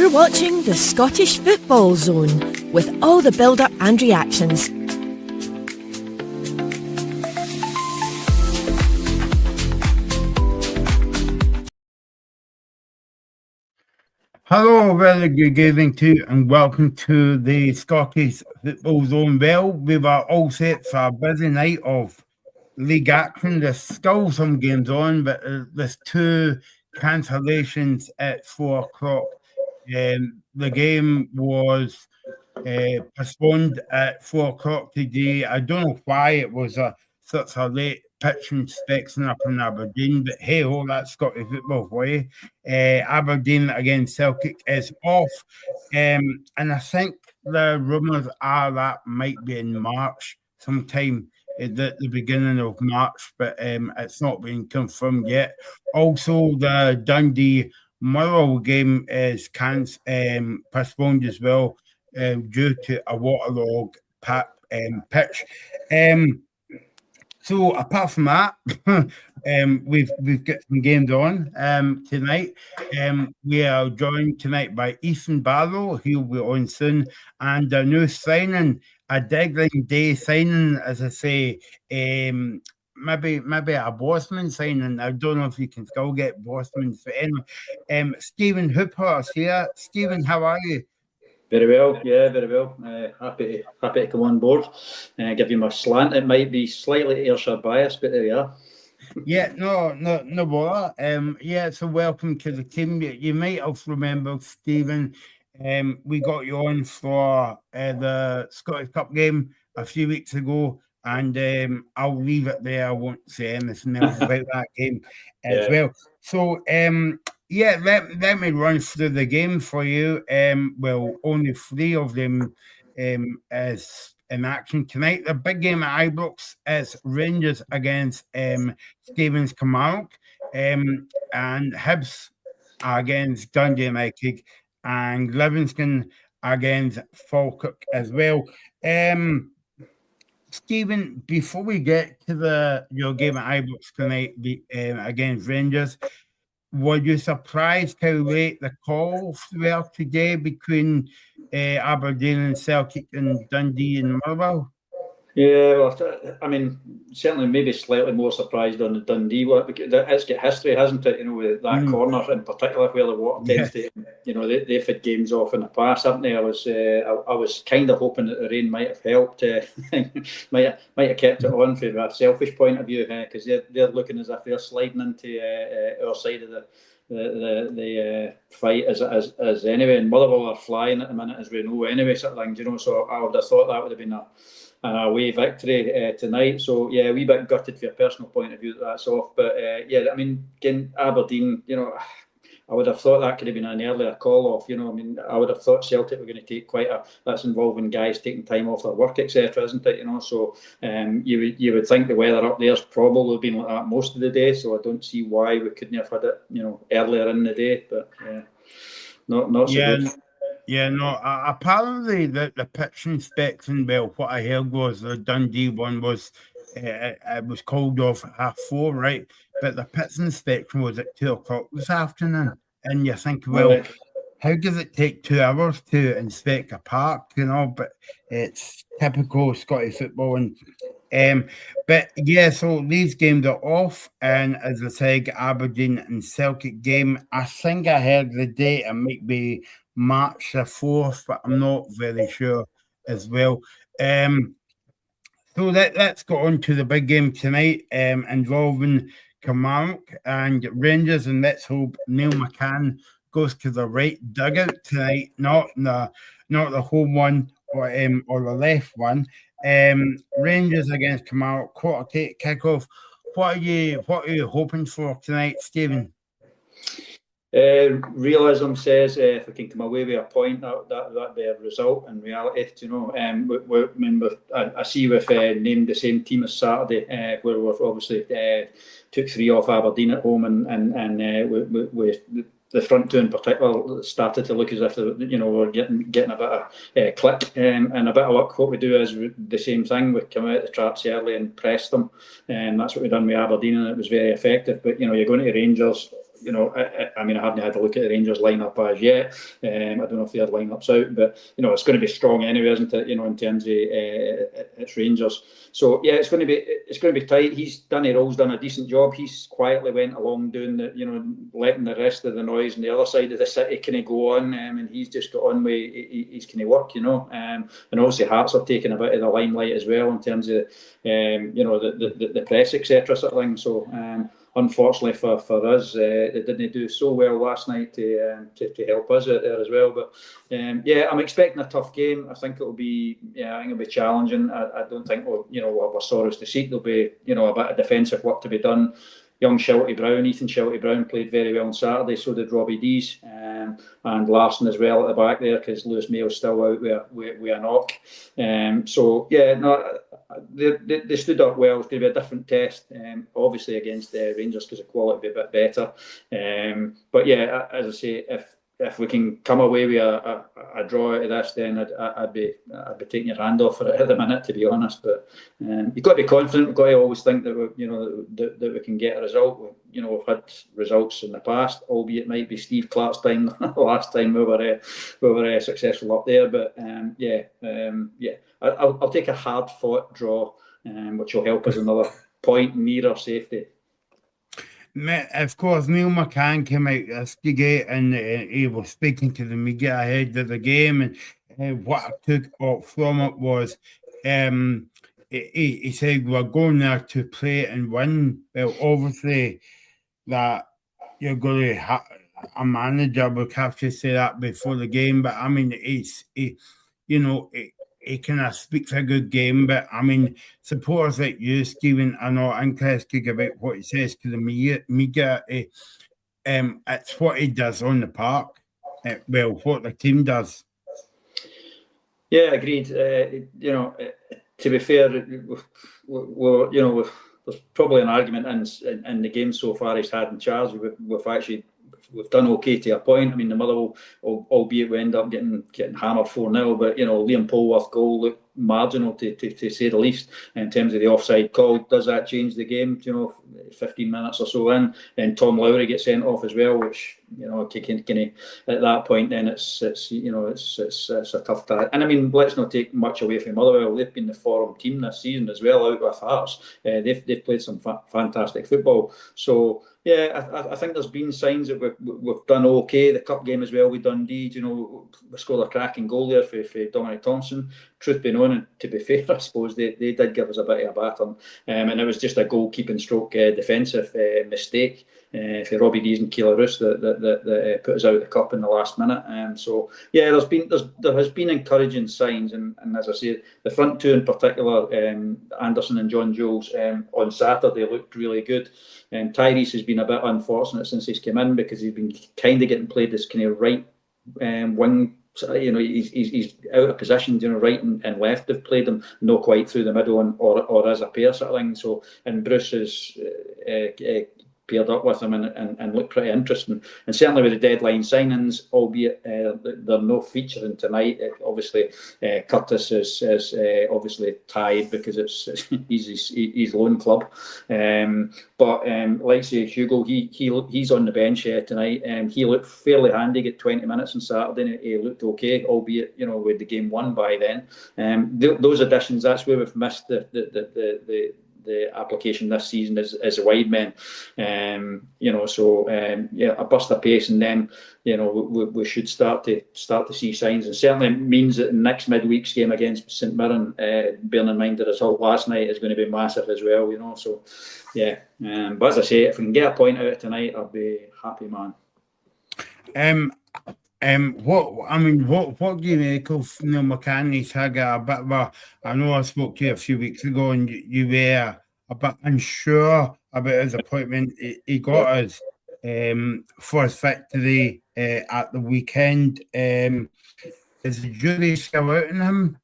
You're watching the Scottish Football Zone with all the build-up and reactions. Hello, very good evening to you, and welcome to the Scottish Football Zone. Well, we were all set for a busy night of league action. There's still some games on, but there's two cancellations at 4 o'clock. The game was postponed at 4 o'clock today. I don't know why it was such a late pitch inspection up in Aberdeen, but hey ho, that's Scottish football for you. Aberdeen against Celtic is off, and I think the rumours are that might be in March sometime at the beginning of March, but it's not been confirmed yet. Also, the Dundee Motherwell game is postponed as well due to a waterlogged pitch. So apart from that, we've got some games on tonight. We are joined tonight by Ethan Barrow. He'll be on soon, and a new signing, a deadline day signing, as I say. Maybe a Bosman signing. I don't know if you can still get Bosman for anyway. Stephen Hooper is here. Stephen, how are you? Very well, yeah, very well. Happy to come on board and give you my slant. It might be slightly Ayrshire biased, but there you are. Yeah, no bother. Yeah, so welcome to the team. You might have remembered, Stephen, we got you on for the Scottish Cup game a few weeks ago, and I'll leave it there. I won't say anything else about that game as well. So, yeah, let me run through the game for you. Well, only 3 of them is in action tonight. The big game at Ibrox is Rangers against Stevens Kilmarnock, and Hibs against Dundee United, and Livingston against Falkirk as well. Stephen, before we get to your game at Ibrox tonight against Rangers, were you surprised how late the calls were today between Aberdeen and Celtic and Dundee and Motherwell? Yeah, well, I mean, certainly maybe slightly more surprised on the Dundee one, because it's got history, hasn't it? You know, with that corner in particular, where the water tends to, you know, they've had games off in the past, haven't they? I was kind of hoping that the rain might have helped, might have kept it on from a selfish point of view, because they're looking as if they're sliding into our side of the fight as anyway, and Motherwell are flying at the minute, as we know anyway, sort of thing, you know. So I would have thought that would have been an away victory tonight. So yeah, a wee bit gutted from a personal point of view that's off. But yeah, I mean, again, Aberdeen, you know, I would have thought that could have been an earlier call off. You know, I mean, I would have thought Celtic were going to take that's involving guys taking time off their work, etc., isn't it? You know, so you would think the weather up there's probably been like that most of the day. So I don't see why we couldn't have had it, you know, earlier in the day. But yeah, not so good. Yeah, no, apparently the pitch inspection, well, what I heard was the Dundee one was, it was called off at 4:30, right? But the pitch inspection was at 2 o'clock this afternoon. And you think, well, how does it take 2 hours to inspect a park, you know? But it's typical Scottish football. But yeah, so these games are off, and as I said, Aberdeen and Celtic game, I think I heard the date, it might be March the 4th, but I'm not very sure as well. So let's go on to the big game tonight, involving Kilmarnock and Rangers, and let's hope Neil McCann goes to the right dugout tonight, not the home one or the left one. Rangers against Kilmarnock, quarter kickoff. What are you hoping for tonight, Stephen? Realism says if we can come away with a point, that'd be a result. In reality, you know, I see we've named the same team as Saturday, where we've obviously took 3 off Aberdeen at home, and we the front two in particular started to look as if we're getting a bit of click, and a bit of luck. What we do is the same thing. We come out the traps early and press them, and that's what we've done with Aberdeen, and it was very effective. But you know, you're going to Rangers you know, I mean, I haven't had a look at the Rangers lineup as yet. I don't know if they had lineups out, but you know, it's going to be strong anyway, isn't it? You know, in terms of it's Rangers. So yeah, it's going to be tight. Danny Roll's done a decent job. He's quietly went along doing the, you know, letting the rest of the noise on the other side of the city kind of go on, and he's just got on with his kind of work, you know. And obviously Hearts have taken a bit of the limelight as well in terms of you know, the press, etc. sort of thing. So unfortunately for us, they didn't do so well last night to help us out there as well. But yeah, I'm expecting a tough game. I think it'll be challenging. I don't think we'll have our sorrows to seek. There'll be, you know, a bit of defensive work to be done. Young Ethan Shelty Brown played very well on Saturday, so did Robbie Dees, and Larson as well at the back there, because Lewis Mayo's still out with a knock. So yeah, no, they stood up well. It's going to be a different test, obviously against the Rangers, because the quality will be a bit better. But yeah, as I say, if we can come away with a draw out of this, then I'd be taking your hand off for it at the minute, to be honest. But you've got to be confident. We've got to always think that that we can get a result. You know, we've had results in the past, albeit it might be Steve Clark's time last time we were successful up there. But I'll take a hard fought draw, which will help us another point nearer safety. Of course, Neil McCann came out yesterday and he was speaking to the media ahead of the game, and what I took from it was he said we're going there to play and win. Well, obviously that you're going to have a manager would have to say that before the game, but I mean he kind of speaks a good game, but I mean, supporters like you, Stephen, are not interested about what he says to the media. It's what he does on the park. What the team does. Yeah, agreed. You know, to be fair, there's probably an argument in the game so far he's had in charge. We've done okay to a point. I mean, the Motherwell, albeit we end up getting hammered 4-0, but you know, Liam Polworth goal looked marginal to say the least in terms of the offside call. Does that change the game? You know, 15 minutes or so in, and Tom Lowry gets sent off as well, which, you know, at that point then it's a tough task. And I mean, let's not take much away from Motherwell. They've been the forum team this season as well, out with Hearts. They've played some fantastic football. So yeah, I think there's been signs that we've done okay. The cup game as well with Dundee, you know, we scored a cracking goal there for Dominic Thompson. Truth be known, and to be fair, I suppose they did give us a bit of a batter, and it was just a goalkeeping stroke defensive mistake for Robbie Dees and Keeler Roos that put us out of the cup in the last minute. So yeah, there has been encouraging signs, and as I say, the front two in particular, Anderson and John Jules, on Saturday looked really good. Tyrese has been a bit unfortunate since he's come in, because he's been kind of getting played this kind of right wing. You know, he's out of position. You know, right and left have played him, not quite through the middle or as a pair sort of thing. So, and Bruce has paired up with him and looked pretty interesting. And certainly with the deadline signings, albeit they're no featuring tonight. Obviously, Curtis is obviously tied because it's his loan club. But like say Hugo, he's on the bench here tonight. He looked fairly handy. Get 20 minutes on Saturday. He looked okay, albeit, you know, with the game won by then. Those additions, that's where we've missed the application this season as a wide man. You know, so yeah, a burst of pace, and then, you know, we should start to see signs, and certainly it means that the next midweek's game against St Mirren, bearing in mind the result last night, is going to be massive as well. You know, so yeah. But as I say, if we can get a point out of tonight, I'll be happy, man. What do you make of Neil McCann? He's had a bit of a, I know I spoke to you a few weeks ago, and you were a bit unsure about his appointment. He got us for his victory at the weekend. Is the jury still out on him?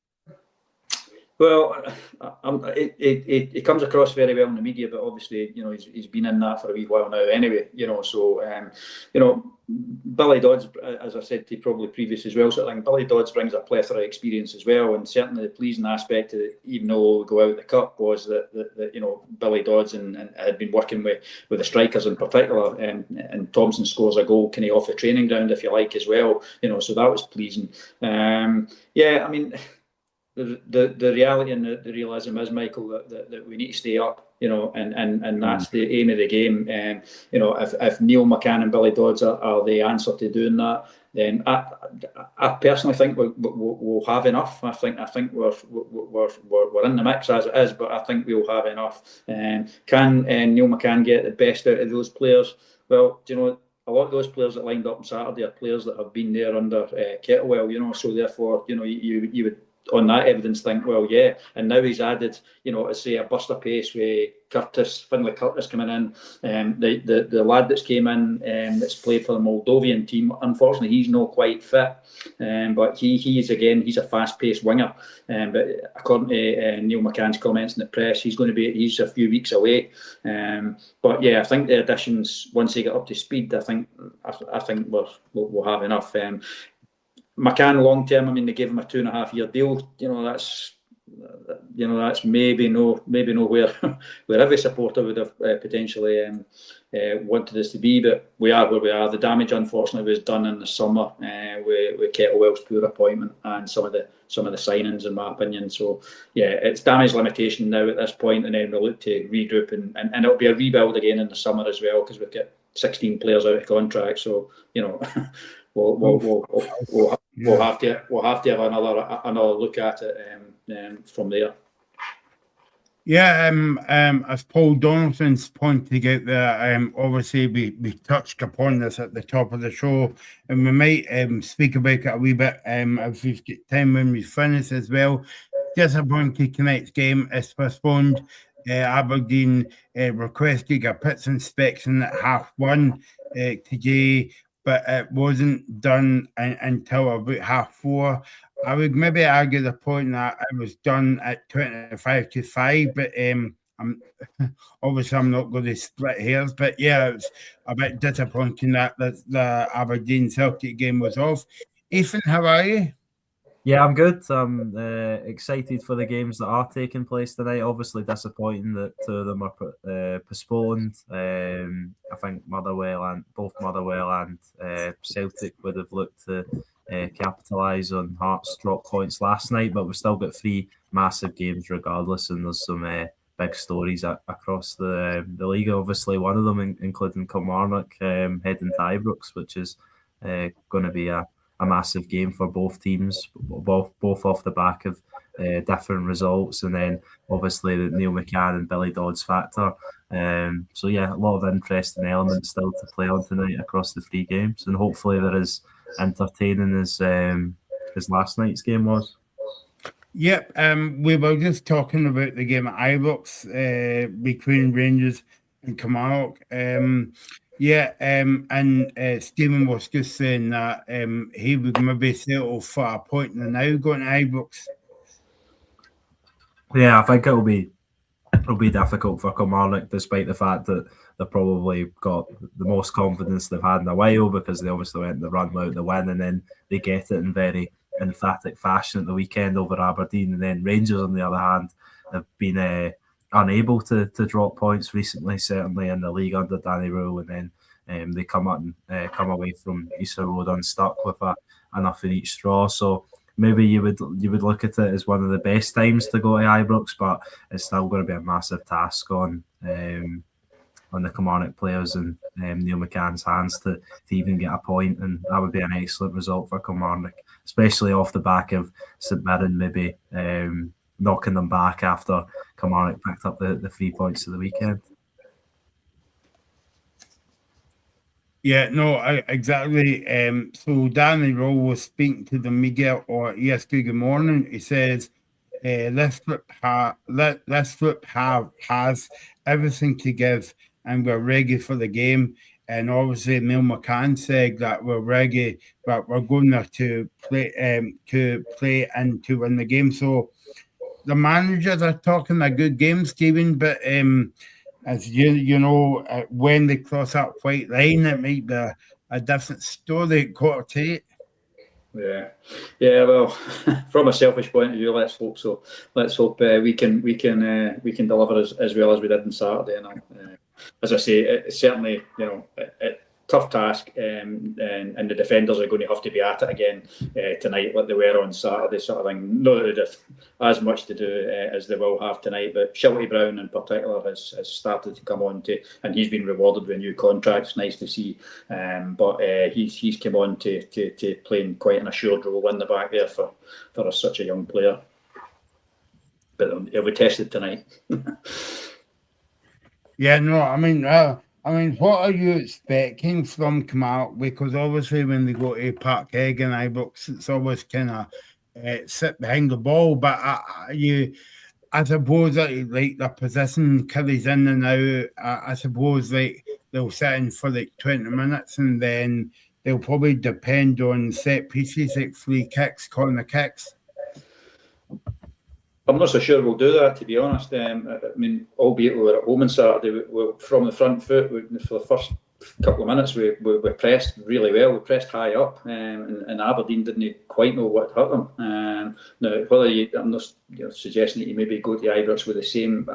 Well, it comes across very well in the media, but obviously, he's been in that for a wee while now anyway, so, Billy Dodds, as I said to you probably previous as well, so I think Billy Dodds brings a plethora of experience as well, and certainly the pleasing aspect of it, even though we go out the cup, was that Billy Dodds and had been working with the strikers in particular, and Thompson scores a goal kind of off the training ground, if you like, as well, so that was pleasing. Yeah, I mean, the reality and the realism is, Michael, that we need to stay up, and that's the aim of the game. If Neil McCann and Billy Dodds are the answer to doing that, then I personally think we'll have enough. I think we're in the mix as it is, but I think we'll have enough. Can Neil McCann get the best out of those players? Well, a lot of those players that lined up on Saturday are players that have been there under Kettlewell, so therefore, you would, on that evidence, think, well, yeah, and now he's added, say, a burst of pace with Finlay Curtis coming in, the lad that's came in, that's played for the Moldovan team. Unfortunately, he's not quite fit, but he's a fast-paced winger. But according to Neil McCann's comments in the press, he's a few weeks away. But yeah, I think the additions, once they get up to speed, I think we'll have enough. McCann long term, I mean, they gave him a 2.5-year deal. That's maybe nowhere where every supporter would have potentially wanted us to be, but we are where we are. The damage, unfortunately, was done in the summer with Kettlewell's poor appointment and some of the signings, in my opinion. So yeah, it's damage limitation now at this point, and then we'll look to regroup and it'll be a rebuild again in the summer as well, because we've got 16 players out of contract. So we'll have to have another look at it from there. Yeah, as Paul Donaldson's pointing out there, obviously we touched upon this at the top of the show, and we might speak about it a wee bit if we've got time when we finish as well. Disappointing tonight's game is postponed. Aberdeen requested a pits inspection at 1:30 today, but it wasn't done until about 4:30. I would maybe argue the point that it was done at 25 to 5, but I'm not going to split hairs. But yeah, it's a bit disappointing that the Aberdeen Celtic game was off. Ethan, how are you? Yeah, I'm good. I'm excited for the games that are taking place tonight. Obviously disappointing that 2 of them are postponed. I think both Motherwell and Celtic would have looked to capitalise on Hearts' drop points last night, but we've still got 3 massive games regardless, and there's some big stories across the league. Obviously, one of them including Kilmarnock heading to Ibrox, which is going to be a massive game for both teams, both off the back of different results, and then obviously the Neil McCann and Billy Dodds factor. So yeah, a lot of interesting elements still to play on tonight across the 3 games, and hopefully they're as entertaining as last night's game was. Yep, we were just talking about the game at Ibrox between Rangers and Kilmarnock. And Stephen was just saying that he would maybe settle for a point and now going to Ibrox. Yeah, I think it'll be difficult for Kilmarnock, despite the fact that they've probably got the most confidence they've had in a while, because they obviously went the run out the win, and then they get it in very emphatic fashion at the weekend over Aberdeen. And then Rangers, on the other hand, have been unable to drop points recently, certainly in the league under Danny Rule, and then they come away from Easter Road unstuck with enough in each straw. So maybe you would look at it as one of the best times to go to Ibrox, but it's still going to be a massive task on the Kilmarnock players and Neil McCann's hands to even get a point, and that would be an excellent result for Kilmarnock, especially off the back of St Mirren maybe knocking them back after Kilmarnock picked up the 3 points of the weekend. Yeah, no, exactly. So Danny Rowe was speaking to the media yes, good morning. He says, this group has everything to give, and we're ready for the game. And obviously, Neil McCann said that we're ready, but we're going there to play and to win the game. So the managers are talking a good game, Stephen, but as you know, when they cross that white line, it might be a different story at 7:45. Yeah. Well, from a selfish point of view, let's hope so. Let's hope we can deliver as well as we did on Saturday. And as I say, it's certainly tough task, and the defenders are going to have to be at it again tonight, like they were on Saturday, sort of thing. Not that they have as much to do as they will have tonight, but Shelty Brown in particular has started to come on to, and he's been rewarded with a new contract. It's nice to see, but he's come on to playing quite an assured role in the back there for such a young player. But he'll be tested tonight. Yeah, no, I mean, what are you expecting from Kilmarnock? Because obviously, when they go to Parkhead and Ibrox, it's always kind of sit behind the ball. But I suppose like the position Kelly's in and out. I suppose like they'll sit in for like 20 minutes, and then they'll probably depend on set pieces like free kicks, corner kicks. I'm not so sure we'll do that, to be honest. I mean, albeit we were at home on Saturday, we from the front foot, for the first couple of minutes, we pressed really well. We pressed high up, and Aberdeen didn't quite know what hurt them. Now, I'm not suggesting that you maybe go to Ibrox with the same.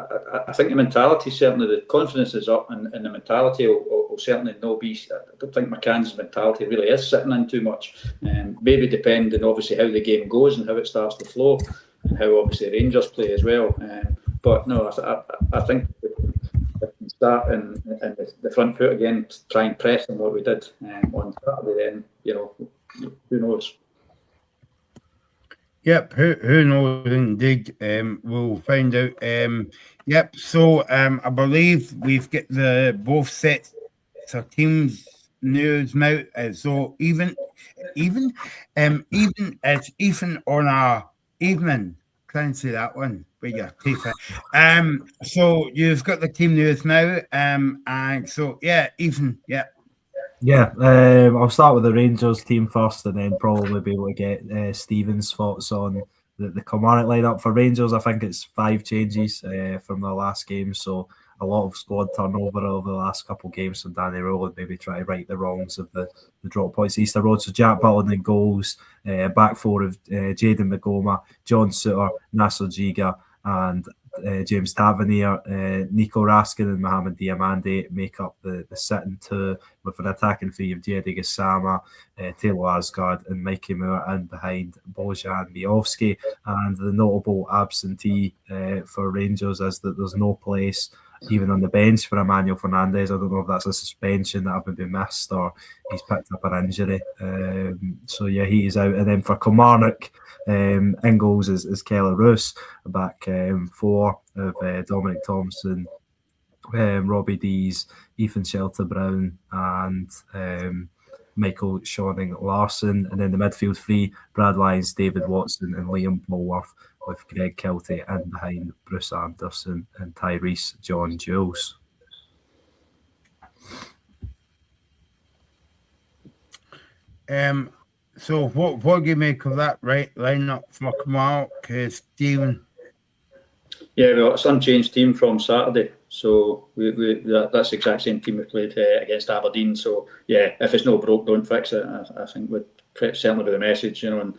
I think the mentality, certainly the confidence is up, and the mentality will certainly not be. I don't think McCann's mentality really is sitting in too much. Maybe depending, obviously, how the game goes and how it starts to flow, and how obviously Rangers play as well. But no, I think we can start in the front foot again, try and press on what we did on Saturday. Then who knows? Yep, who knows indeed. We'll find out. Yep. So I believe we've got both sets of teams news now. So even it's even on our evening. Can't say that one, but yeah, teeth. So you've got the team news now. And so yeah, even yeah. Yeah, I'll start with the Rangers team first, and then probably be able to get Stephen's thoughts on the Kilmarnock lineup. For Rangers, I think it's 5 changes from the last game, so a lot of squad turnover over the last couple of games from Danny Rowe, and maybe try to right the wrongs of the drop points Easter Road. So Jack Butland in goals, back four of Jayden Magoma, John Suter, Nasser Jiga, and James Tavernier. Nico Raskin and Mohamed Diamande make up the sitting two, with an attacking three of Jedi Gassama, Taylor Asgard, and Mikey Moore in behind Bojan Miovski. And the notable absentee for Rangers is that there's no place even on the bench for Emmanuel Fernandez. I don't know if that's a suspension that having been missed or he's picked up an injury. So yeah, he is out. And then for Kilmarnock, in goals is Keller Roos, back four of Dominic Thompson, Robbie Dees, Ethan Shelter Brown, and Michael Shawning Larson. And then the midfield three, Brad Lyons, David Watson, and Liam Polworth, with Greg Kelty in behind Bruce Anderson and Tyrese John Jules. So what do you make of that lineup for Kilmarnock, Stephen? Yeah, well, it's unchanged team from Saturday. So that's the exact same team we played against Aberdeen. So yeah, if it's no broke, don't fix it. I think would certainly be the message, and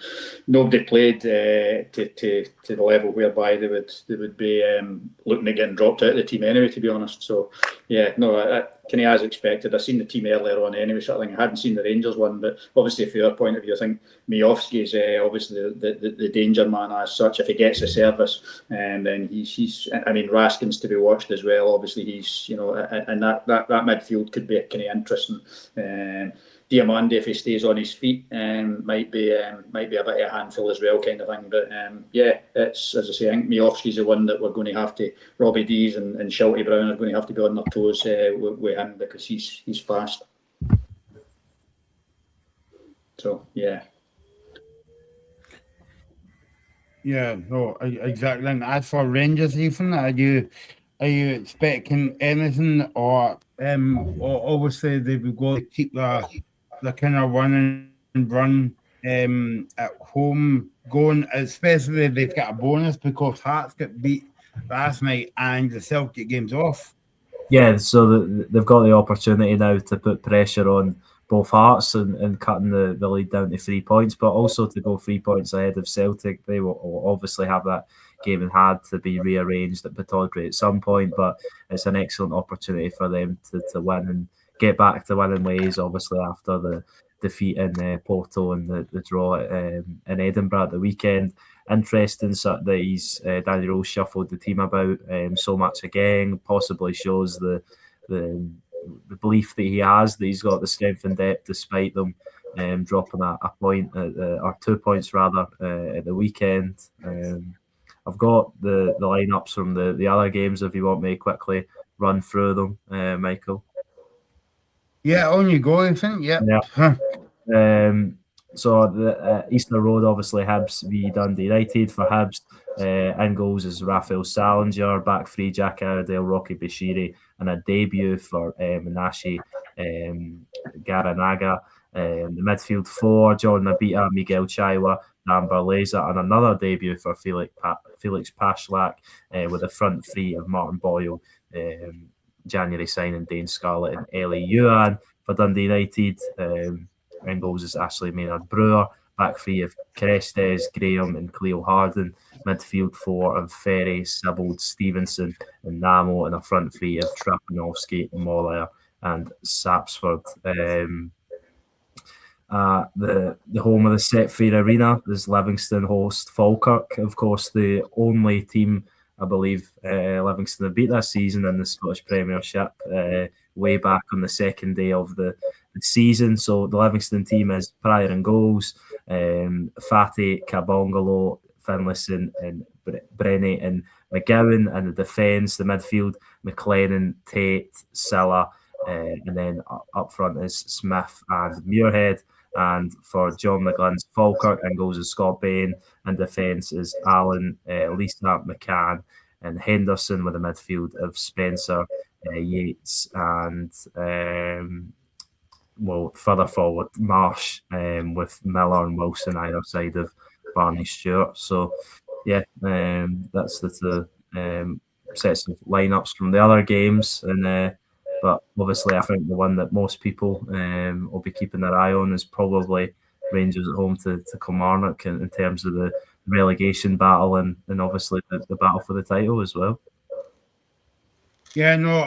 nobody played to the level whereby they would be looking at getting dropped out of the team anyway, to be honest. So yeah, no, kind of as expected. I've seen the team earlier on anyway, sort of thing. I hadn't seen the Rangers one, but obviously from your point of view, I think Miovski is obviously the danger man as such. If he gets the service, and then he's I mean, Raskin's to be watched as well. Obviously he's and that midfield could be kind of interesting. Diamande, if he stays on his feet, might be a bit of a handful as well, kind of thing. But yeah, it's, as I say, I think Miovski's the one that we're going to have to. Robbie Dees and Shelty Brown are going to have to be on their toes with him, because he's fast. So yeah. Yeah, no, exactly. And as for Rangers, Ethan, are you expecting anything, or obviously they would go to keep the kind of run and run at home going, especially if they've got a bonus because Hearts got beat last night and the Celtic game's off. Yeah, so they've got the opportunity now to put pressure on both Hearts and cutting the lead down to 3 points, but also to go 3 points ahead of Celtic. They will obviously have that game in hand to be rearranged at Pittodrie at some point, but it's an excellent opportunity for them to win and get back to winning ways, obviously, after the defeat in Porto and the draw in Edinburgh at the weekend. Interesting that he's Danny Rose shuffled the team about so much again. Possibly shows the belief that he has that he's got the strength and depth despite them dropping a point or 2 points rather at the weekend. I've got the lineups from the other games if you want me to quickly run through them, Michael. Yeah, on you go, I think. Yep. Yeah. So the Easter Road, obviously, Hibs v Dundee United for Hibs. In goals is Raphael Salinger, back three Jack Iredale, Rocky Bashiri, and a debut for Menashe Garanaga. The midfield four, Jordan Abita, Miguel Chaiwa, Dan Barleza, and another debut for Felix Pashlak, with a front three of Martin Boyle, January signing Dane Scarlett, and Ellie Yuan. For Dundee United, in goals is Ashley Maynard Brewer, back three of Crestes, Graham, and Cleo Harden, midfield four of Ferry, Sibbald, Stevenson, and Namo, and a front three of Trapanovsky, Moller, and Sapsford. The home of the Set Fair Arena is Livingston host Falkirk. Of course, the only team I believe Livingston have beat this season in the Scottish Premiership, way back on the second day of the season. So the Livingston team is Pryor in goals, Fatty, Kabongolo, Finlayson, and Brenny and McGowan. And the defence, the midfield, McLennan, Tate, Silla, and then up front is Smith and Muirhead. And for John McGlynn's Falkirk, in goals is Scott Bain, and defence is Allen, Lisa McCann, and Henderson, with a midfield of Spencer, Yates, and further forward Marsh, with Miller and Wilson either side of Barney Stewart. So yeah, that's the sets of lineups from the other games, and but obviously I think the one that most people will be keeping their eye on is probably Rangers at home to Kilmarnock in terms of the relegation battle and obviously the battle for the title as well. Yeah, no,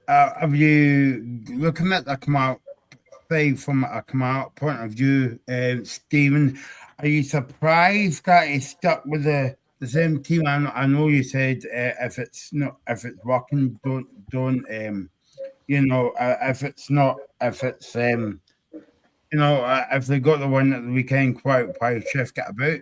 have you looking at the Kilmarnock side from a Kilmarnock point of view, Stephen? Are you surprised that he stuck with the same team? I know you said if it's working, don't if it's not, if it's if they got the one at the weekend, why shift it about?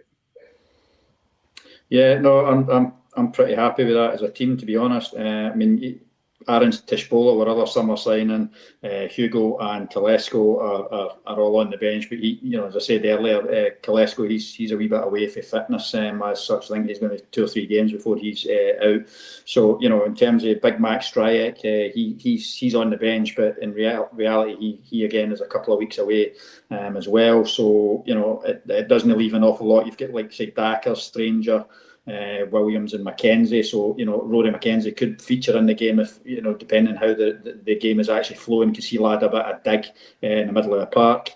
Yeah, no, I'm pretty happy with that as a team, to be honest. I mean, Aaron Tishbola, our other summer signing, Hugo and Telesco are all on the bench. But he, as I said earlier, Telesco, he's a wee bit away for fitness as such. I think he's going to 2 or 3 games before he's out. So in terms of Big Max Stryek, he's on the bench, but in reality, he again is a couple of weeks away as well. So it doesn't leave an awful lot. You've got say Dacker, Stranger, Williams and McKenzie. So Rory McKenzie could feature in the game if depending on how the game is actually flowing, because he'll add a bit of dig in the middle of the park.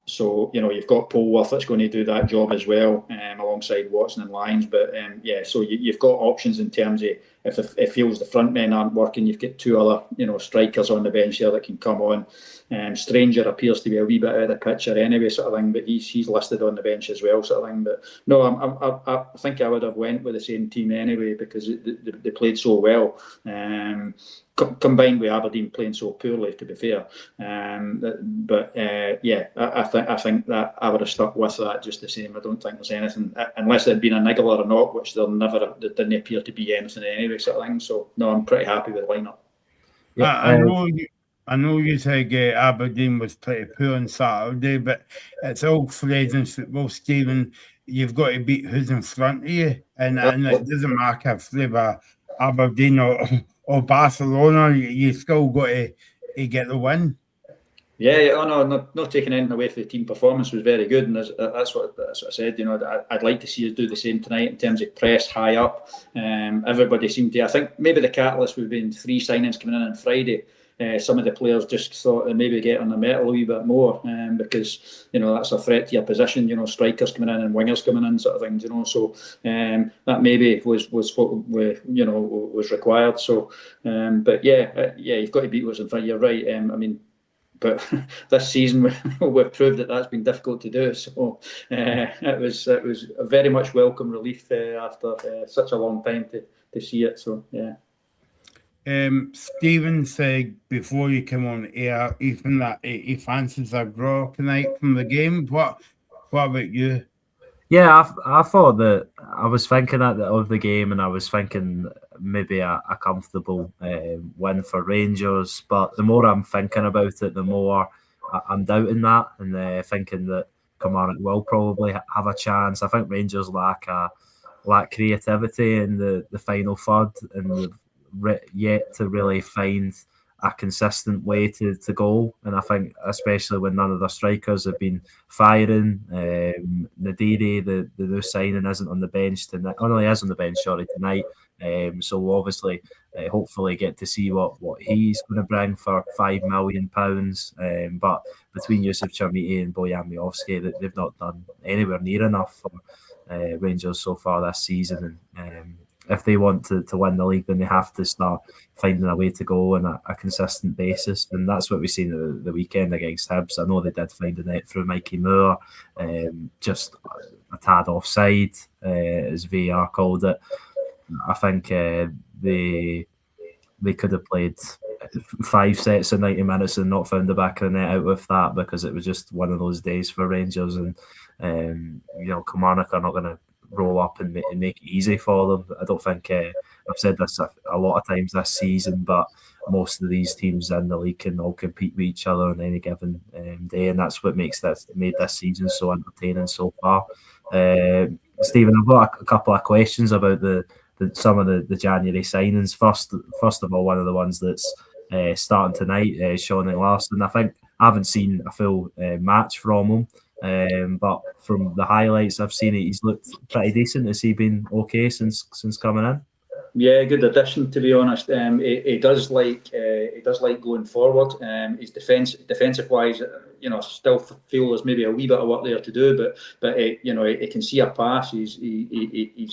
So you've got Polworth that's going to do that job as well, alongside Watson and Lyons. But so you've got options in terms of if it feels the front men aren't working, you've got 2 other strikers on the bench there that can come on. Stranger appears to be a wee bit out of the picture anyway, sort of thing, but he's listed on the bench as well, sort of thing. But no, I think I would have went with the same team anyway, because they played so well. Combined with Aberdeen playing so poorly, to be fair. But I think that I would have stuck with that just the same. I don't think there's anything, unless there'd been a niggler or not, which there didn't appear to be anything anyway, sort of thing. So no, I'm pretty happy with the lineup. Yeah, I know you said Aberdeen was pretty poor on Saturday, but it's all Fredden's football, Stephen. You've got to beat who's in front of you, and it doesn't matter if they were Aberdeen or Barcelona. You still got to get the win. Yeah, oh no, not taking anything away from the team performance was very good, and that's what I said. I'd like to see us do the same tonight in terms of press high up. Everybody seemed to. I think maybe the catalyst would have been 3 signings coming in on Friday. Some of the players just thought they'd maybe get on the metal a wee bit more, because that's a threat to your position. Strikers coming in and wingers coming in, sort of things. So that maybe was what was required. So, but yeah, you've got to beat what's in front. You're right. But this season we've proved that that's been difficult to do. So it was a very much welcome relief after such a long time to see it. So yeah. Stephen said before you came on air, even that he fancies a draw tonight from the game. What about you? Yeah, I thought that I was thinking of the game, and I was thinking maybe a comfortable win for Rangers. But the more I'm thinking about it, the more I'm doubting that, and thinking that Kilmarnock will probably have a chance. I think Rangers lack creativity in the final third, and they've yet to really find a consistent way to goal. And I think especially when none of the strikers have been firing, Nadiri, the new signing, isn't on the bench tonight. Oh no, he is on the bench, sorry, tonight. So we'll obviously hopefully get to see what he's going to bring for £5 million. But between Yusuf Chermiti and Bojan Miovski, they've not done anywhere near enough for Rangers so far this season. And if they want to win the league, then they have to start finding a way to go on a consistent basis. And that's what we've seen at the weekend against Hibs. I know they did find a net through Mikey Moore, just a tad offside, as VAR called it. I think they could have played 5 sets of 90 minutes and not found the back of the net out with that, because it was just one of those days for Rangers. And Kilmarnock are not going to roll up and make it easy for them. I don't think I've said this a lot of times this season, but most of these teams in the league can all compete with each other on any given day, and that's what made this season so entertaining so far. Stephen, I've got a couple of questions about some of the January signings. First of all, one of the ones that's starting tonight, Sean Larson. I think I haven't seen a full match from him, but from the highlights I've seen, he's looked pretty decent. Has he been okay since coming in? Yeah, good addition, to be honest. He does like going forward. He's defensive wise, still feel there's maybe a wee bit of work there to do, but he can see a pass. His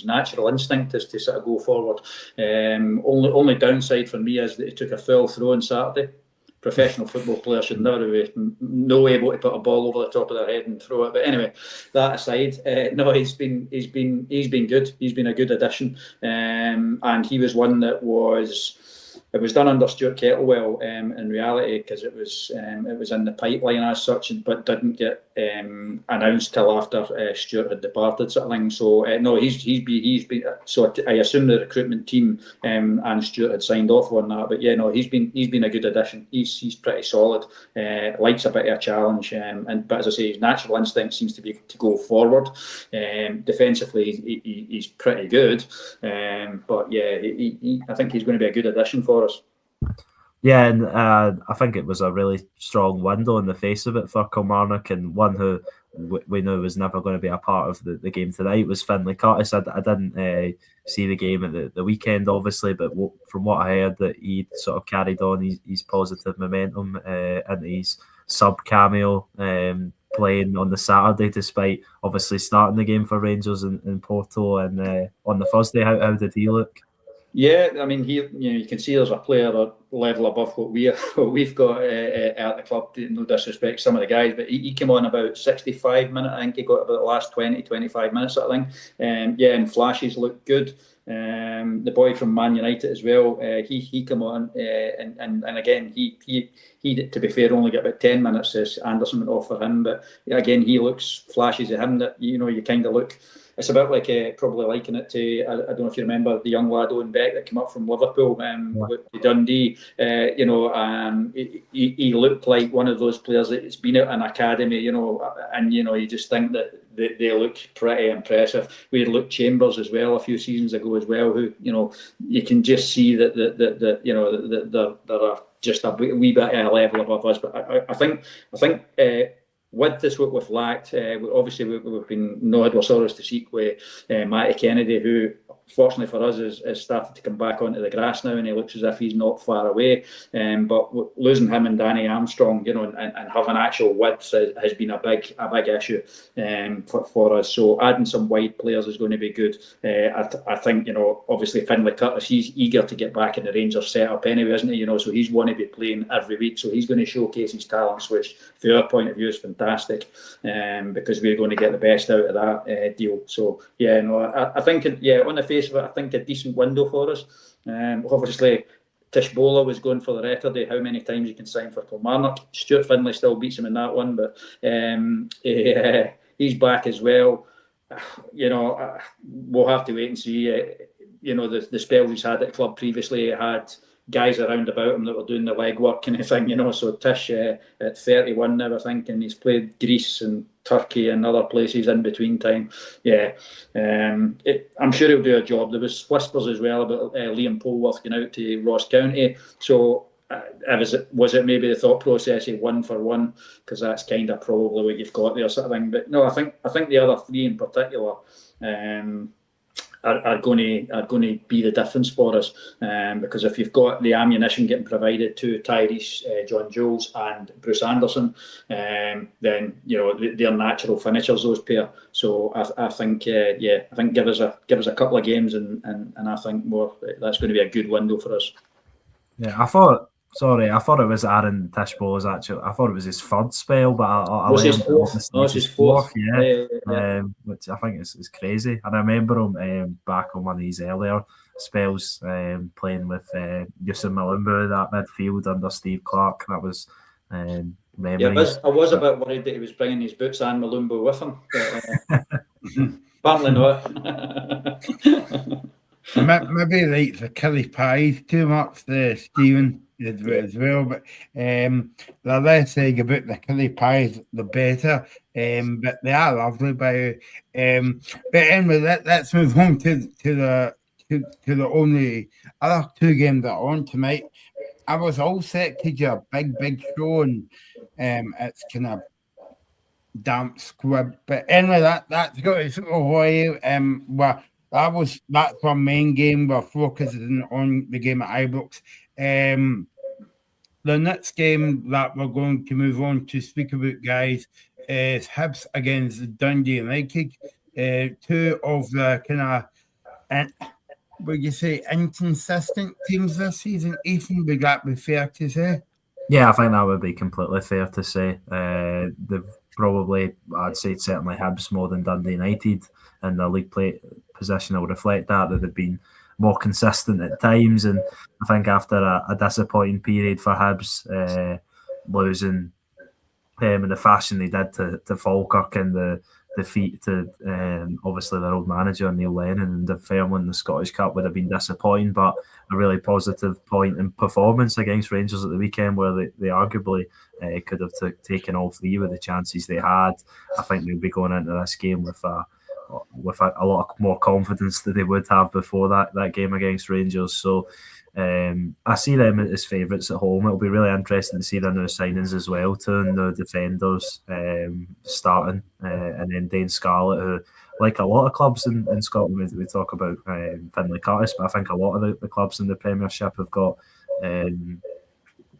natural instinct is to sort of go forward. Only downside for me is that he took a foul throw on Saturday. Professional football players should never be able to put a ball over the top of their head and throw it. But anyway, that aside, no, he's been good. He's been a good addition, and he was one that was done under Stuart Kettlewell in reality, because it was in the pipeline as such, but didn't get announced till after Stuart had departed, sort of thing. So no, he's been. So I assume the recruitment team and Stuart had signed off on that. But yeah, no, he's been a good addition. He's pretty solid. Likes a bit of a challenge, but as I say, his natural instinct seems to be to go forward. Defensively, he's pretty good. But yeah, I think he's going to be a good addition for us. Yeah, and I think it was a really strong window in the face of it for Kilmarnock, and one who we knew was never going to be a part of the game tonight was Finlay Curtis. I didn't see the game at the weekend, obviously, but from what I heard, that he sort of carried on his positive momentum into his sub-cameo playing on the Saturday, despite obviously starting the game for Rangers in Porto and on the Thursday. How did he look? Yeah, I mean, you can see there's a player that level above what we've got at the club. No disrespect to some of the guys, but he came on about 65 minutes. I think he got about the last 20-25 minutes, sort of thing. Yeah, and flashes looked good. The boy from Man United as well. He came on, and again he to be fair only got about 10 minutes as Anderson went off for him. But again, he looks flashes of him that you kind of look. It's a bit like probably liking it to. I don't know if you remember the young lad Owen Beck that came up from Liverpool with Dundee. He looked like one of those players that's been at an academy, and you just think that they look pretty impressive. We had Luke Chambers as well a few seasons ago as well, who, you know, you can just see that you know, that they're just a wee bit at a level above us. But I think with this, what we've lacked, obviously we've been no adversaries to seek with Matty Kennedy, who fortunately for us has started to come back onto the grass now, and he looks as if he's not far away. But losing him and Danny Armstrong, you know, and having actual width has been a big issue for us. So adding some wide players is going to be good. I think, you know, obviously Finlay Curtis, he's eager to get back in the Rangers setup anyway, isn't he? You know, so he's going to be playing every week, so he's going to showcase his talents, which from our point of view is fantastic, because we're going to get the best out of that deal. So yeah, no, I think on the face of it, I think a decent window for us. Obviously, Tishbola was going for the record of how many times you can sign for Kilmarnock. Stuart Finlay still beats him in that one, but he's back as well. You know, we'll have to wait and see. You know, the spells he's had at the club previously, he had guys around about him that were doing the legwork kind of thing, you know. So Tish at 31 now, I think, and he's played Greece and Turkey and other places in between time. Yeah, I'm sure he'll do a job. There was whispers as well about Liam Polworth going out to Ross County. So was it maybe the thought process of 1 for 1, because that's kind of probably what you've got there, sort of thing. But no, I think the other three in particular are going to be the difference for us, because if you've got the ammunition getting provided to Tyrese, John Jules and Bruce Anderson, then, you know, they're natural finishers, those pair. So I think give us a couple of games and I think that's going to be a good window for us. Yeah, I thought it was Aaron Tishbola's actually. I thought it was his third spell, but I was his fourth. No, it's his fourth. Yeah. Which I think is crazy. And I remember him back on one of his earlier spells, playing with Yusuf Malumbu, that midfield under Steve Clark. That was memories. Yeah, I was a bit worried that he was bringing his boots and Malumbu with him, but apparently not. Maybe like the Killie Pies too much there, Stephen, as well. But the less I about the Killie Pies, the better. But they are lovely. But anyway, let's move on to the only other two games that are on tonight. I was all set to do a big show, and it's kind of damp squib. But anyway, that's got its little way. That's our main game. We're focusing on the game at Ibrox. The next game that we're going to move on to speak about, guys, is Hibs against Dundee United. Two of the kind of, would you say, inconsistent teams this season. Ethan, would that be fair to say? Yeah, I think that would be completely fair to say. They've probably, I'd say certainly Hibs more than Dundee United in the league play position will reflect that they've been more consistent at times, and I think after a disappointing period for Hibs, losing in the fashion they did to Falkirk and the defeat to obviously their old manager Neil Lennon and Dunfermline in the Scottish Cup would have been disappointing, but a really positive point in performance against Rangers at the weekend, where they arguably could have taken all three with the chances they had. I think they'll be going into this game with a lot more confidence than they would have before that game against Rangers. So I see them as favourites at home. It'll be really interesting to see their new signings as well, two new defenders starting, and then Dane Scarlett, who, like a lot of clubs in Scotland, we talk about Finlay Curtis, but I think a lot of the clubs in the Premiership have got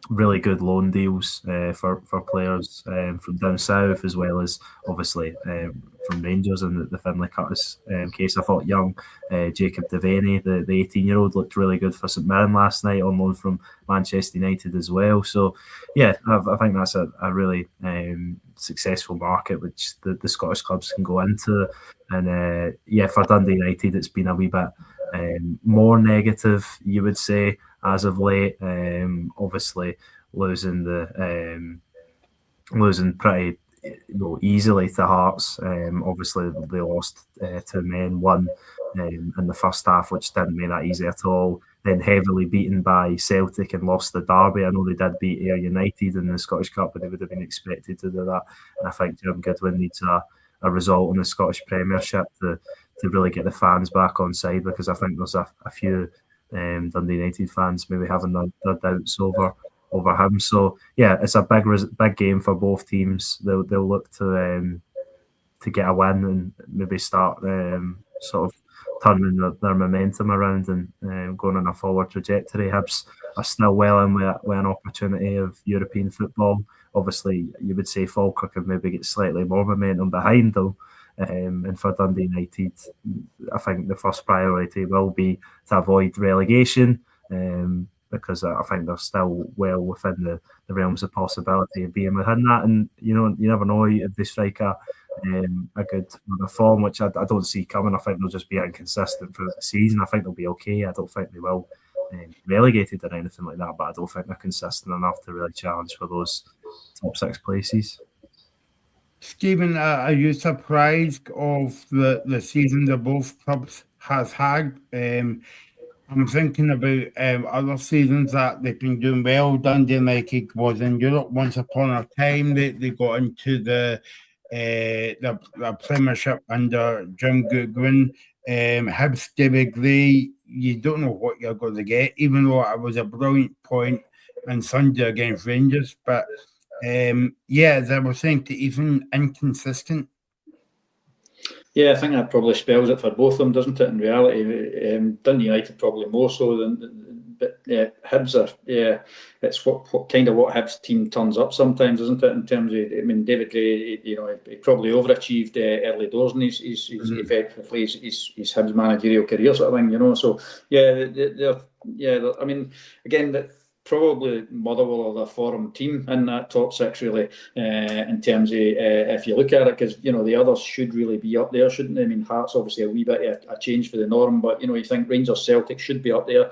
really good loan deals for players from down south, as well as obviously from Rangers. In the Finlay Curtis case, I thought young Jacob Devaney, the 18-year-old, looked really good for St Mirren last night on loan from Manchester United as well. So yeah, I think that's a really successful market which the Scottish clubs can go into. And for Dundee United, it's been a wee bit more negative, you would say, as of late. Obviously losing pretty easily to Hearts. Obviously they lost 2 men, one in the first half, which didn't make that easy at all. Then heavily beaten by Celtic and lost the derby. I know they did beat Ayr United in the Scottish Cup, but they would have been expected to do that. And I think Jim Goodwin needs a a result in the Scottish Premiership to really get the fans back on side, because I think there's a few Dundee United fans maybe having their doubts over him. So yeah, it's a big game for both teams. They'll look to get a win and maybe start sort of turning their momentum around and going on a forward trajectory. Hibs are still well in with an opportunity of European football. Obviously, you would say Falkirk could maybe get slightly more momentum behind them. And for Dundee United, I think the first priority will be to avoid relegation, because I think they're still well within the realms of possibility of being within that. And you never know if they strike a good form, which I don't see coming. I think they'll just be inconsistent throughout the season. I think they'll be okay. I don't think they will relegated or anything like that, but I don't think they're consistent enough to really challenge for those top 6 places. Stephen, are you surprised of the season that both clubs has had? I'm thinking about other seasons that they've been doing well. Dundee United was in Europe once upon a time. They got into the Premiership under Jim Goodwin. Hibs, David Gray, you don't know what you're going to get, even though it was a brilliant point on Sunday against Rangers. But as I was saying, to even inconsistent. Yeah, I think that probably spells it for both of them, doesn't it? In reality, Dundee United probably more so than, but yeah, Hibs are. Yeah, it's what Hibs team turns up sometimes, isn't it? In terms of, I mean, David Gray, he probably overachieved early doors in his effectively his Hibs managerial career, sort of thing. So they're I mean, again that. Probably Motherwell are the forum team in that top 6, really, in terms of if you look at it, because the others should really be up there, shouldn't they? I mean, Hearts obviously a wee bit a change for the norm, but you think Rangers, Celtic should be up there.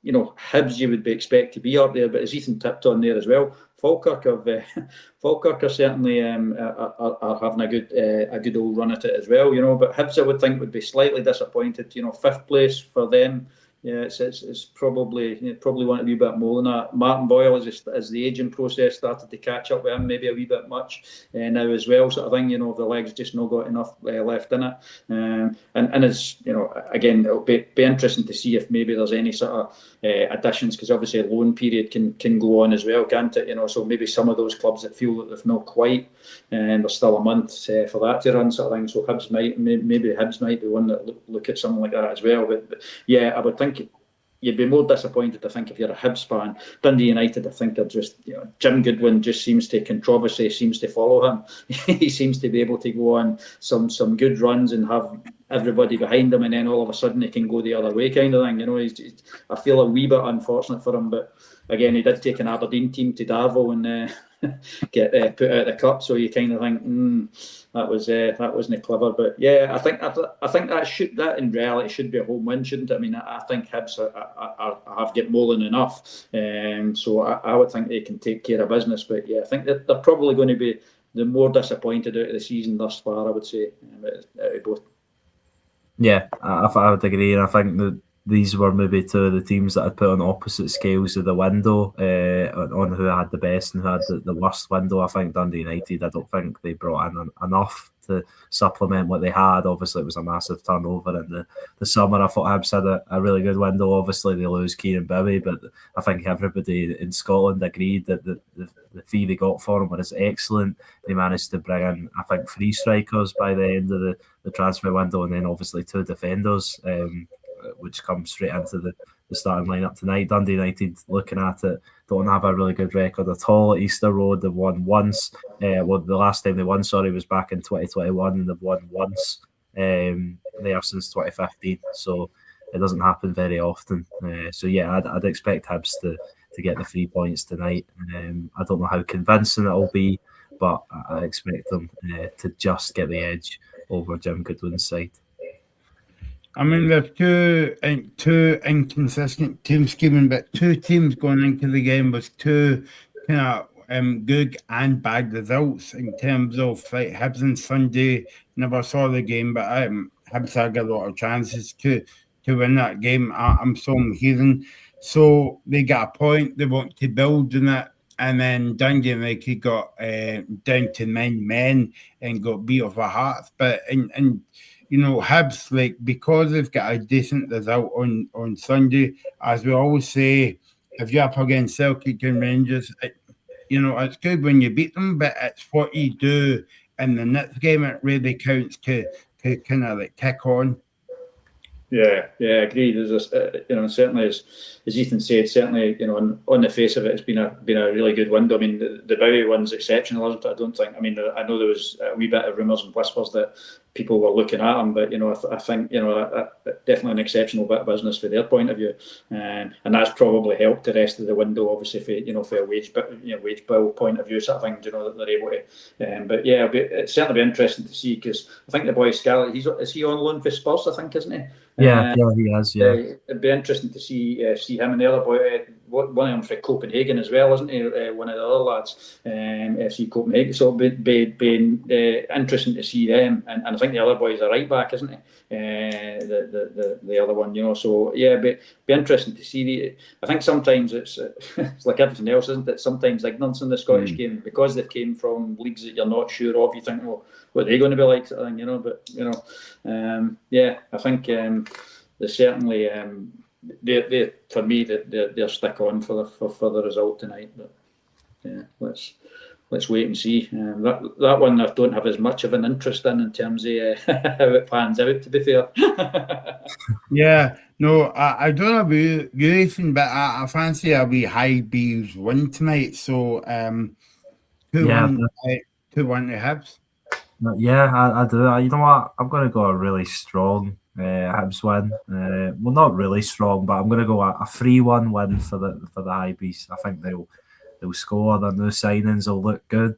Hibs you would expect to be up there, but as Ethan tipped on there as well, Falkirk are certainly are having a good old run at it as well, But Hibs I would think would be slightly disappointed. 5th place for them. Yeah, it's probably want a wee bit more than that. Martin Boyle, as the aging process started to catch up with him, maybe a wee bit much now as well, sort of thing. The legs just not got enough left in it, and as again, it'll be interesting to see if maybe there's any sort of additions, because obviously a loan period can go on as well, can't it? So maybe some of those clubs that feel that they've not quite, and there's still a month for that to run, sort of thing. So Hibs might be one that look at something like that as well. But yeah, I would think. You'd be more disappointed, I think, if you're a Hibs fan. Dundee United, I think, are just, Jim Goodwin just seems to, controversy seems to follow him. He seems to be able to go on some good runs and have everybody behind him, and then all of a sudden it can go the other way, kind of thing. I feel a wee bit unfortunate for him, but again, he did take an Aberdeen team to Darvel and get put out of the cup, so you kind of think, that wasn't clever. But yeah, I think that in reality should be a home win, shouldn't it? I mean, I think Hibs have got more than enough, so I would think they can take care of business. But yeah, I think that they're probably going to be the more disappointed out of the season thus far, I would say, out of both. Yeah, I would agree, and I think that these were maybe two of the teams that had put on opposite scales of the window on who had the best and who had the worst window. I think Dundee United, I don't think they brought in enough to supplement what they had. Obviously, it was a massive turnover in the summer. I thought Hibs had a really good window. Obviously, they lose Kieran Bowie, but I think everybody in Scotland agreed that the fee they got for him was excellent. They managed to bring in, I think, 3 strikers by the end of the transfer window, and then obviously 2 defenders, which comes straight into the starting lineup tonight. Dundee United, looking at it, don't have a really good record at all at Easter Road. They've won once. The last time they won, was back in 2021, and they've won once there since 2015. So it doesn't happen very often. So yeah, I'd expect Hibs to get the 3 points tonight. I don't know how convincing it'll be, but I expect them to just get the edge over Jim Goodwin's side. I mean, there's two inconsistent teams scheming, but 2 teams going into the game with 2 kind of good and bad results in terms of like Hibs and Sunday. Never saw the game, but Hibs had a lot of chances to win that game. I'm hearing. So they got a point. They want to build on it. And then Dundee United got down to 9 men and got beat off a Hearts. But and Hibs, like, because they've got a decent result on Sunday, as we always say, if you're up against Celtic and Rangers, it's good when you beat them, but it's what you do in the next game it really counts to kind of like kick on. Yeah, agreed. There's certainly as Ethan said, certainly on the face of it, it's been a really good window. I mean, the Bowie one's exceptional, isn't it? I don't think. I mean, I know there was a wee bit of rumours and whispers that people were looking at him, but I think definitely an exceptional bit of business for their point of view, and that's probably helped the rest of the window, obviously for a wage bill point of view, sort of thing. That they're able to. But yeah, it'll certainly be interesting to see, because I think the boy Scarlett, is he on loan for Spurs? I think, isn't he? Yeah, he is. Yeah, it'd be interesting to see him and the other boy. One of them for Copenhagen as well, isn't he? One of the other lads, FC Copenhagen. So it'd be interesting to see them. And I think the other boy's a right back, isn't he? The other one, So yeah, be interesting to see. I think sometimes it's like everything else, isn't it? Sometimes ignorance in the Scottish game, because they've came from leagues that you're not sure of. You think, well, what are they going to be like, sort of thing, But yeah, I think they certainly they for me they're stick on for the result tonight. But yeah, let's wait and see. That one I don't have as much of an interest in terms of how it pans out, to be fair. Yeah, no, I don't know about you, Ethan, but I fancy a wee high B's win tonight. So 2-1 to Hibs. Yeah, I do. You know what? I'm going to go a really strong Hibs win. Well, not really strong, but I'm going to go a 3-1 win for the High Bees. I think they'll score. Their new signings will look good,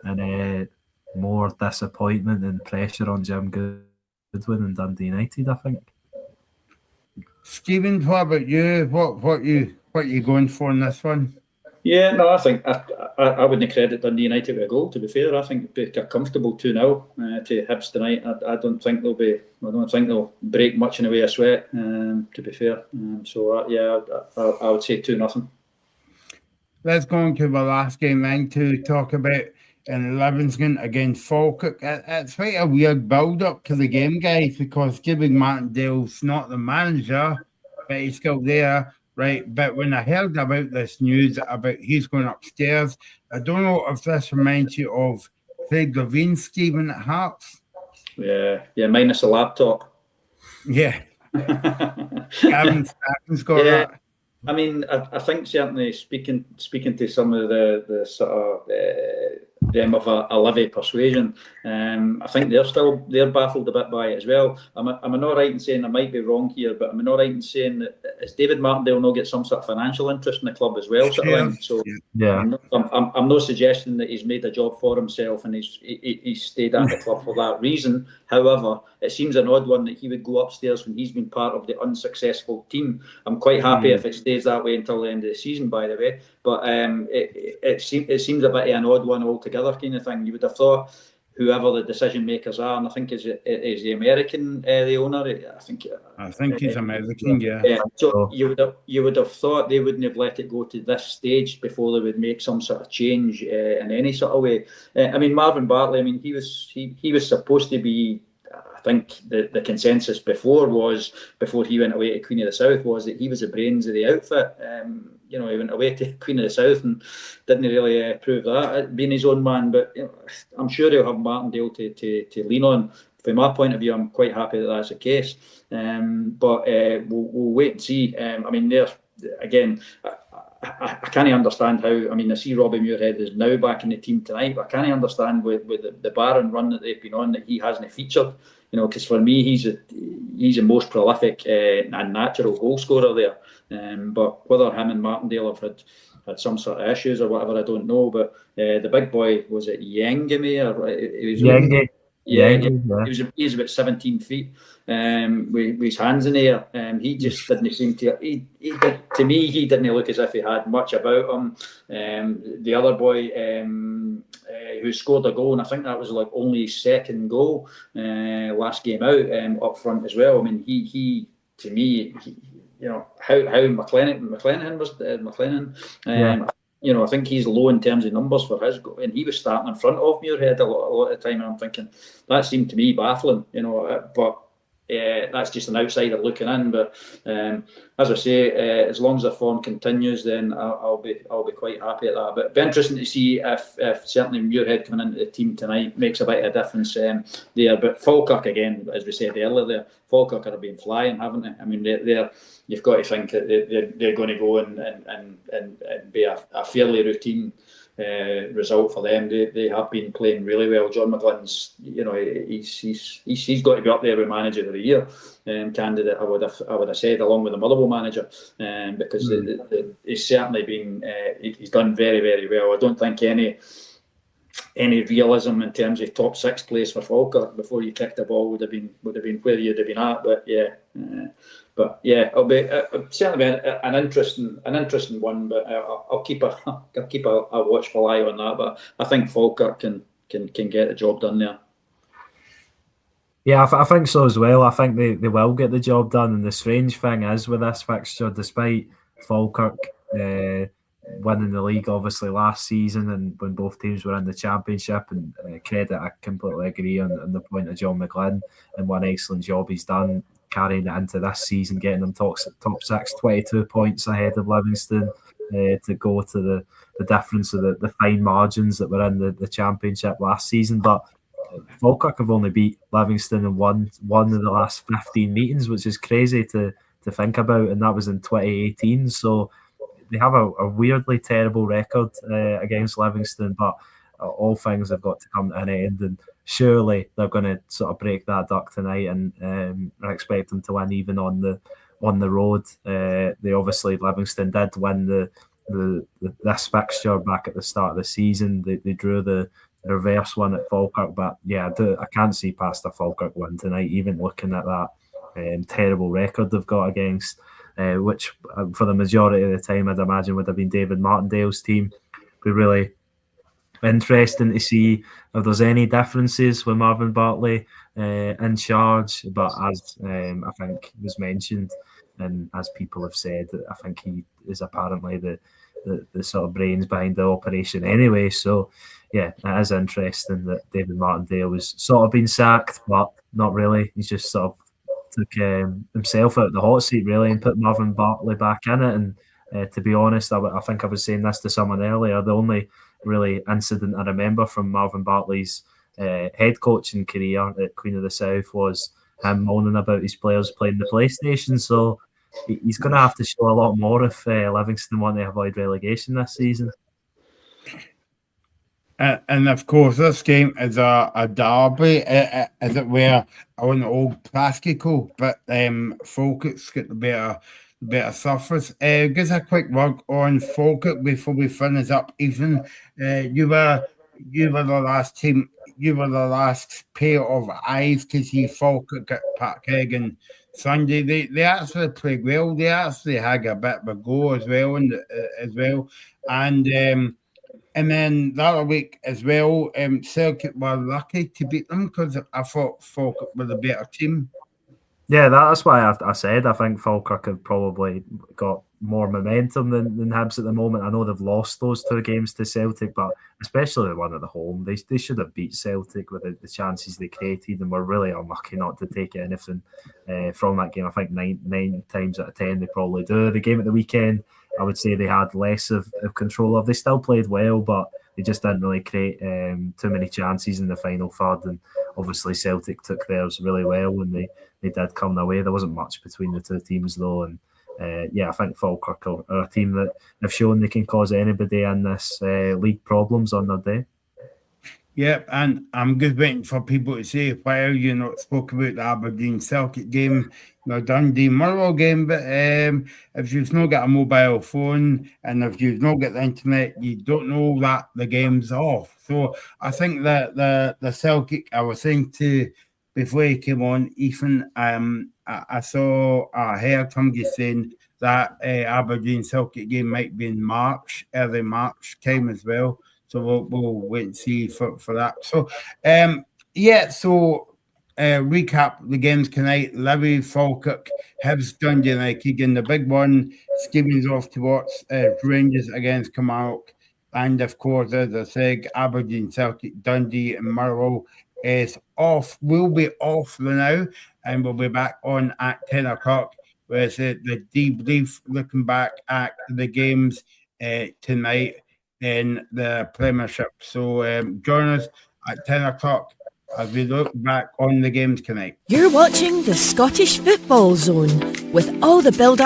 and more disappointment and pressure on Jim Goodwin and Dundee United, I think. Stephen, what about you? What you going for in this one? Yeah, no, I think I wouldn't credit Dundee United with a goal, to be fair. I think it'd be a comfortable 2-0 to Hibs tonight. I don't think they'll break much in the way of sweat, to be fair. So yeah, I would say 2-0. Let's go on to the last game then to talk about in Livingston against Falkirk. It's quite a weird build-up to the game, guys, because Gibby Martindale's not the manager, but he's still there, right? But when I heard about this news about he's going upstairs, I don't know if this reminds you of Craig Levine, Stephen, at Hearts. Yeah, minus a laptop. Yeah. Gavin's got that. I mean, I think certainly speaking to some of the sort of them of a Livy persuasion, I think they're baffled a bit by it as well. Am I not right in saying, I might be wrong here, but am I not right in saying that is David Martindale not get some sort of financial interest in the club as well? Sort of thing? So yeah, I'm not suggesting that he's made a job for himself and he's stayed at the club for that reason. However, it seems an odd one that he would go upstairs when he's been part of the unsuccessful team. I'm quite happy if it stays that way until the end of the season, by the way. But it seems a bit of an odd one altogether, kind of thing. You would have thought whoever the decision makers are, and I think is the American the owner. I think he's American. Yeah. So you would have thought they wouldn't have let it go to this stage before they would make some sort of change in any sort of way. I mean, Marvin Bartley. I mean, he was supposed to be. I think the consensus before he went away to Queen of the South was that he was the brains of the outfit. He went away to Queen of the South and didn't really prove that, being his own man. But I'm sure he'll have Martindale to lean on. From my point of view, I'm quite happy that that's the case. But we'll wait and see. I mean, again, I can't understand how. I mean, I see Robbie Muirhead is now back in the team tonight, but I can't understand with the Barron run that they've been on that he hasn't featured. Because for me, he's the most prolific and natural goal scorer there. But whether him and Martindale have had some sort of issues or whatever, I don't know. But the big boy, was it Yengemi or Yenge? Yeah, he's about 17 feet with his hands in the air. He just didn't seem to. To me, he didn't look as if he had much about him. The other boy who scored a goal, and I think that was like only his second goal last game out up front as well. I mean, he to me, how McLennan was McLennan. I think he's low in terms of numbers for his goal, and he was starting in front of Muirhead a lot of the time, and I'm thinking that seemed to me baffling, but that's just an outsider looking in. But as I say, as long as the form continues, then I'll be quite happy at that. But it'll be interesting to see if certainly Muirhead coming into the team tonight makes a bit of a difference there. But Falkirk, again, as we said earlier, there Falkirk have been flying, haven't they? I mean, they're you've got to think that they're going to go and be a fairly routine result for them. They have been playing really well. John McGlynn's, he's got to be up there with Manager of the Year candidate. I would have said, along with the Motherwell manager, because he's certainly been he's done very, very well. I don't think any realism in terms of top 6 place for Falkirk before you kicked the ball would have been where you'd have been at. But it'll be certainly be an interesting one. But I'll keep a watchful eye on that. But I think Falkirk can get the job done there. Yeah, I think so as well. I think they will get the job done. And the strange thing is with this fixture, despite Falkirk winning the league obviously last season, and when both teams were in the Championship, and credit, I completely agree on the point of John McGlynn, and what an excellent job he's done carrying it into this season, getting them top 6, 22 points ahead of Livingston, to go to the difference of the fine margins that were in the Championship last season. But Falkirk have only beat Livingston in one of the last 15 meetings, which is crazy to think about, and that was in 2018. So they have a weirdly terrible record against Livingston, but all things have got to come to an end, and surely they're going to sort of break that duck tonight, and I expect them to win even on the road. They obviously, Livingston did win this fixture back at the start of the season. They drew the reverse one at Falkirk, but I can't see past a Falkirk win tonight, even looking at that terrible record they've got against which for the majority of the time I'd imagine would have been David Martindale's team. Be really interesting to see if there's any differences with Marvin Bartley in charge, but as I think was mentioned, and as people have said, I think he is apparently the sort of brains behind the operation anyway. So it is interesting that David Martindale was sort of been sacked, but not really. He's just sort of took himself out of the hot seat really and put Marvin Bartley back in it. And to be honest, I think I was saying this to someone earlier, the only really incident I remember from Marvin Bartley's head coaching career at Queen of the South was him moaning about his players playing the PlayStation. So he's going to have to show a lot more if Livingston want to avoid relegation this season. And of course, this game is a derby, as it were, on Old Plastico, but Falkirk's got the better surface. Gives a quick word on Falkirk before we finish up. Ethan, you were the last team. You were the last pair of eyes to see Falkirk at Parkhead on Sunday. They actually played well. They actually had a bit of a go as well, and then the other week as well, Celtic were lucky to beat them because I thought Falkirk were the better team. Yeah, that's why I said I think Falkirk have probably got more momentum than Hibs at the moment. I know they've lost those 2 games to Celtic, but especially the one at the home, they should have beat Celtic with the chances they created, and were really unlucky not to take anything from that game. I think 9 times out of 10 they probably do. The game at the weekend, I would say they had less of control of. They still played well, but they just didn't really create too many chances in the final third. And obviously Celtic took theirs really well when they did come their way. There wasn't much between the 2 teams though. And I think Falkirk are a team that have shown they can cause anybody in this league problems on their day. Yep, and I'm just waiting for people to say why you not spoke about the Aberdeen Celtic game, the Dundee Motherwell game, but if you've not got a mobile phone and if you've not got the internet, you don't know that the game's off. So I think that the Celtic, I was saying to before he came on, Ethan, I heard him just saying that Aberdeen Celtic game might be in March, early March time as well. So we'll wait and see for that. So, recap the games tonight. Livy, Falkirk, Hibs, Dundee United. And the big one, Stevens off to watch Rangers against Kilmarnock. And of course, as I said, Aberdeen, Celtic, Dundee, and Motherwell is off. We'll be off for now, and we'll be back on at 10 o'clock. Whereas the debrief, looking back at the games tonight in the Premiership. So join us at 10 o'clock as we look back on the games tonight. You're watching the Scottish Football Zone with all the build-up